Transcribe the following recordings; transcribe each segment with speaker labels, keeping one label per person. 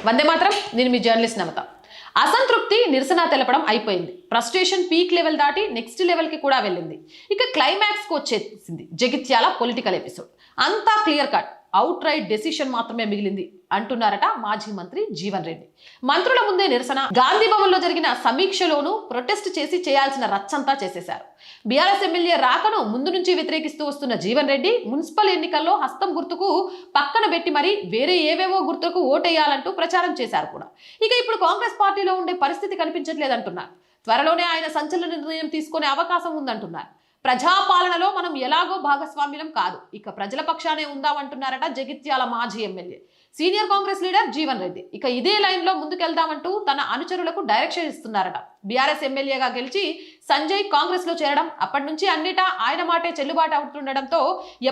Speaker 1: వందే మాత్రం. నేను మీ జర్నలిస్ట్ నమత. అసంతృప్తి నిరసన తెలపడం అయిపోయింది. ఫ్రస్ట్రేషన్ పీక్ లెవెల్ దాటి నెక్స్ట్ లెవెల్కి కూడా వెళ్ళింది. ఇక క్లైమాక్స్కి వచ్చేసింది జగిత్యాల పొలిటికల్ ఎపిసోడ్. అంతా clear cut, out right decision మాత్రమే మిగిలింది అంటున్నారట మాజీ మంత్రి జీవన్ రెడ్డి. మంత్రుల ముందే నిరసన, గాంధీ భవన్ లో జరిగిన సమీక్షలోనూ ప్రొటెస్ట్ చేసి చేయాల్సిన రచ్చంతా చేసేశారు. బీఆర్ఎస్ ఎమ్మెల్యే రాకను ముందు నుంచి వ్యతిరేకిస్తూ వస్తున్న జీవన్ రెడ్డి మున్సిపల్ ఎన్నికల్లో హస్తం గుర్తుకు పక్కన పెట్టి మరి వేరే ఏవేవో గుర్తుకు ఓటేయాలంటూ ప్రచారం చేశారు కూడా. ఇక ఇప్పుడు కాంగ్రెస్ పార్టీలో ఉండే పరిస్థితి కనిపించట్లేదంటున్నారు. త్వరలోనే ఆయన సంచలన నిర్ణయం తీసుకునే అవకాశం ఉందంటున్నారు. ప్రజాపాలనలో మనం ఎలాగో భాగస్వామ్యం కాదు, ఇక ప్రజల పక్షానే ఉందామంటున్నారట జగిత్యాల మాజీ MLA senior Congress leader Jeevan Reddy. ఇక ఇదే లైన్ లో ముందుకెళ్దామంటూ తన అనుచరులకు డైరెక్షన్ ఇస్తున్నారట. బీఆర్ఎస్ ఎమ్మెల్యేగా గెలిచి సంజయ్ కాంగ్రెస్ లో చేరడం, అప్పటి నుంచి అన్నిటా ఆయన మాటే చెల్లుబాటు అవుతుండడంతో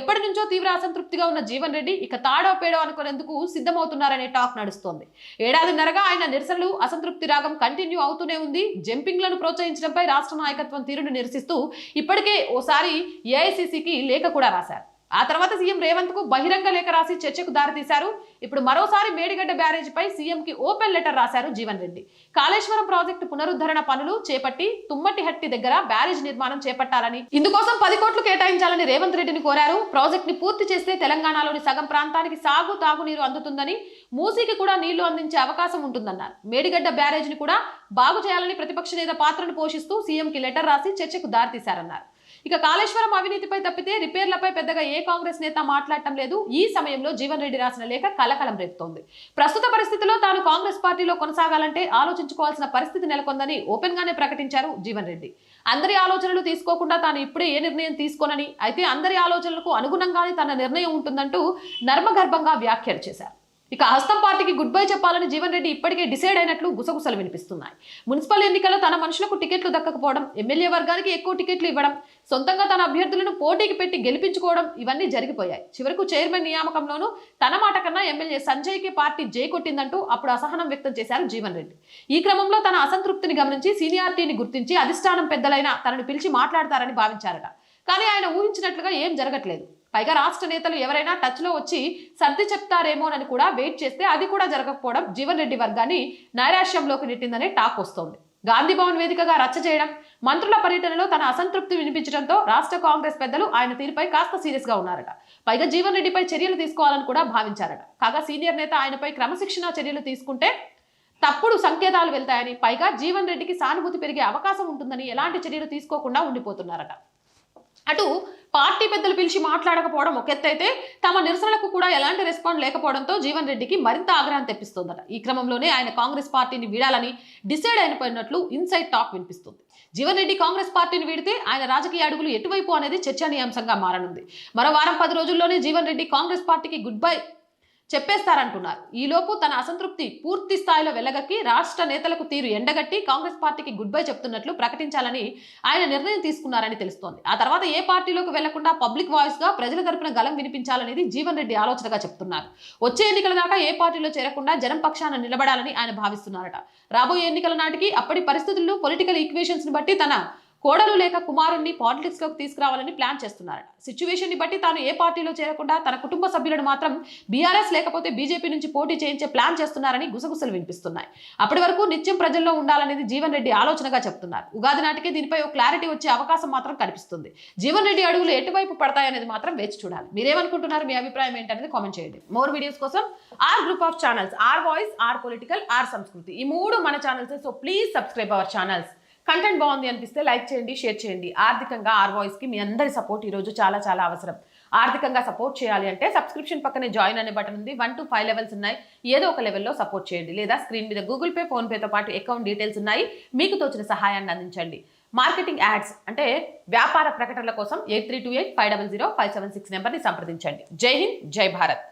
Speaker 1: ఎప్పటి నుంచో తీవ్ర అసంతృప్తిగా ఉన్న జీవన్ రెడ్డి ఇక తాడో పేడో అనుకునేందుకు సిద్ధమవుతున్నారనే టాక్ నడుస్తోంది. ఏడాదిన్నరగా ఆయన నిరసనలు, అసంతృప్తి రాగం కంటిన్యూ అవుతూనే ఉంది. జంపింగ్లను ప్రోత్సహించడంపై రాష్ట్ర నాయకత్వం తీరును నిరసిస్తూ ఇప్పటికే ఓసారి ఏఐసీసీకి లేఖ కూడా రాశారు. ఆ తర్వాత సీఎం రేవంత్ కు బహిరంగ లేఖ రాసి చర్చకు దారితీశారు. ఇప్పుడు మరోసారి మేడిగడ్డ బ్యారేజ్ పై సీఎం కి ఓపెన్ లెటర్ రాశారు జీవన్ రెడ్డి. కాళేశ్వరం ప్రాజెక్టు పునరుద్ధరణ పనులు చేపట్టి తుమ్మటిహట్టి దగ్గర బ్యారేజ్ నిర్మాణం చేపట్టాలని, ఇందుకోసం 10 కోట్లు కేటాయించాలని రేవంత్ రెడ్డిని కోరారు. ప్రాజెక్ట్ ని పూర్తి చేస్తే తెలంగాణలోని సగం ప్రాంతానికి సాగు తాగునీరు అందుతుందని, మూసీకి కూడా నీళ్లు అందించే అవకాశం ఉంటుందన్నారు. మేడిగడ్డ బ్యారేజ్ ని కూడా బాగు చేయాలని ప్రతిపక్ష నేత పాత్రను పోషిస్తూ సీఎం కి లెటర్ రాసి చర్చకు దారితీశారన్నారు. ఇక కాళేశ్వరం అవినీతిపై తప్పితే రిపేర్లపై పెద్దగా ఏ కాంగ్రెస్ నేత మాట్లాడటం లేదు. ఈ సమయంలో జీవన్ రెడ్డి రాసిన లేఖ కలకలం రేపుతోంది. ప్రస్తుత పరిస్థితిలో తాను కాంగ్రెస్ పార్టీలో కొనసాగాలంటే ఆలోచించుకోవాల్సిన పరిస్థితి నెలకొందని ఓపెన్ గానే ప్రకటించారు జీవన్ రెడ్డి. అందరి ఆలోచనలు తీసుకోకుండా తాను ఇప్పుడే ఏ నిర్ణయం తీసుకోనని, అయితే అందరి ఆలోచనలకు అనుగుణంగానే తన నిర్ణయం ఉంటుందంటూ నర్మగర్భంగా వ్యాఖ్యలు చేశారు. ఇక హస్తం పార్టీకి గుడ్ బై చెప్పాలని జీవన్ రెడ్డి ఇప్పటికే డిసైడ్ అయినట్లు గుసగుసలు వినిపిస్తున్నాయి. మున్సిపల్ ఎన్నికల్లో తన మనుషులకు టికెట్లు దక్కకపోవడం, ఎమ్మెల్యే వర్గానికి ఎక్కువ టికెట్లు ఇవ్వడం, సొంతంగా తన అభ్యర్థులను పోటీకి పెట్టి గెలిపించుకోవడం ఇవన్నీ జరిగిపోయాయి. చివరకు చైర్మన్ నియామకంలోనూ తన మాట కన్నా ఎమ్మెల్యే సంజయ్ కి పార్టీ జై కొట్టిందంటూ అప్పుడు అసహనం వ్యక్తం చేశారు జీవన్ రెడ్డి. ఈ క్రమంలో తన అసంతృప్తిని గమనించి సీనియారిటీని గుర్తించి అధిష్టానం పెద్దలైన తనను పిలిచి మాట్లాడతారని భావించారట. కానీ ఆయన ఊహించినట్లుగా ఏం జరగట్లేదు. పైగా రాష్ట్ర నేతలు ఎవరైనా టచ్ లో వచ్చి సర్ది చెప్తారేమోనని కూడా వెయిట్ చేస్తే అది కూడా జరగకపోవడం జీవన్ రెడ్డి వర్గాన్ని నైరాశ్యంలోకి నెట్టిందనే టాక్ వస్తోంది. గాంధీ భవన్ వేదికగా రచ్చ చేయడం, మంత్రుల పర్యటనలో తన అసంతృప్తి వినిపించడంతో రాష్ట్ర కాంగ్రెస్ పెద్దలు ఆయన తీరుపై కాస్త సీరియస్ గా ఉన్నారట. పైగా జీవన్ రెడ్డిపై చర్యలు తీసుకోవాలని కూడా భావించారట. కాగా సీనియర్ నేత ఆయనపై క్రమశిక్షణ చర్యలు తీసుకుంటే తప్పుడు సంకేతాలు వెళ్తాయని, పైగా జీవన్ రెడ్డికి సానుభూతి పెరిగే అవకాశం ఉంటుందని ఎలాంటి చర్యలు తీసుకోకుండా ఉండిపోతున్నారట. అటు పార్టీ పెద్దలు పిలిచి మాట్లాడకపోవడం ఒక ఎత్తైతే తమ నిరసనలకు కూడా ఎలాంటి రెస్పాండ్ లేకపోవడంతో జీవన్ రెడ్డికి మరింత ఆగ్రహం తెప్పిస్తోందట. ఈ క్రమంలోనే ఆయన కాంగ్రెస్ పార్టీని వీడాలని డిసైడ్ అయిపోయినట్లు ఇన్సైడ్ టాక్ వినిపిస్తుంది. జీవన్ రెడ్డి కాంగ్రెస్ పార్టీని వీడితే ఆయన రాజకీయ అడుగులు ఎటువైపు అనేది చర్చనీయాంశంగా మారనుంది. మరో వారం 10 రోజుల్లోనే జీవన్ రెడ్డి కాంగ్రెస్ పార్టీకి గుడ్ బై చెప్పేస్తారంటున్నారు. ఈలోపు తన అసంతృప్తి పూర్తి స్థాయిలో వెళ్లగక్కి రాష్ట్ర నేతలకు తీరు ఎండగట్టి కాంగ్రెస్ పార్టీకి గుడ్ బై చెప్తున్నట్లు ప్రకటించాలని ఆయన నిర్ణయం తీసుకున్నారని తెలుస్తోంది. ఆ తర్వాత ఏ పార్టీలోకి వెళ్లకుండా పబ్లిక్ వాయిస్ గా ప్రజల తరపున గలం వినిపించాలనేది జీవన్ రెడ్డి ఆలోచనగా చెప్తున్నారు. వచ్చే ఎన్నికల దాకా ఏ పార్టీలో చేరకుండా జనం పక్షాన నిలబడాలని ఆయన భావిస్తున్నారట. రాబోయే ఎన్నికల నాటికి అప్పటి పరిస్థితుల్లో పొలిటికల్ ఈక్వేషన్స్ ని బట్టి తన కోడలు లేక కుమారుణ్ణి పాలిటిక్స్ లోకి తీసుకురావాలని ప్లాన్ చేస్తున్నారట. సిచ్యువేషన్ ని బట్టి తాను ఏ పార్టీలో చేరకుండా తన కుటుంబ సభ్యులను మాత్రం బీఆర్ఎస్ లేకపోతే బీజేపీ నుంచి పోటీ చేయించే ప్లాన్ చేస్తున్నారని గుసగుసలు వినిపిస్తున్నాయి. అప్పటి వరకు నిత్యం ప్రజల్లో ఉండాలనేది జీవన్ రెడ్డి ఆలోచనగా చెప్తున్నారు. ఉగాది నాటికి దీనిపై ఒక క్లారిటీ వచ్చే అవకాశం మాత్రం కనిపిస్తుంది. జీవన్ రెడ్డి అడుగులు ఎటువైపు పడతాయనేది మాత్రం వేచి చూడాలి. మీరేమనుకుంటున్నారు? మీ అభిప్రాయం ఏంటనేది కామెంట్ చేయండి. మోర్ వీడియోస్ కోసం our group of channels, our voice, our political, our సంస్కృతి, ఈ 3 మన channels. So please subscribe our channels. Content బాగుంది అనిపిస్తే లైక్ చేయండి, షేర్ చేయండి. ఆర్థికంగా ఆర్ వాయిస్ కి మీ అందరి సపోర్ట్ ఈరోజు చాలా చాలా అవసరం. ఆర్థికంగా సపోర్ట్ చేయాలి అంటే సబ్స్క్రిప్షన్ పక్కనే జాయిన్ అనే బటన్ ఉంది. 1 to 5 లెవెల్స్ ఉన్నాయి. ఏదో ఒక లెవెల్లో సపోర్ట్ చేయండి. లేదా స్క్రీన్ మీద గూగుల్ పే, ఫోన్ పేతో పాటు అకౌంట్ డీటెయిల్స్ ఉన్నాయి. మీకు తోచిన సహాయాన్ని అందించండి. మార్కెటింగ్ యాడ్స్ అంటే వ్యాపార ప్రకటనల కోసం 8328500576 నెంబర్ని సంప్రదించండి. జై హింద్, జై భారత్.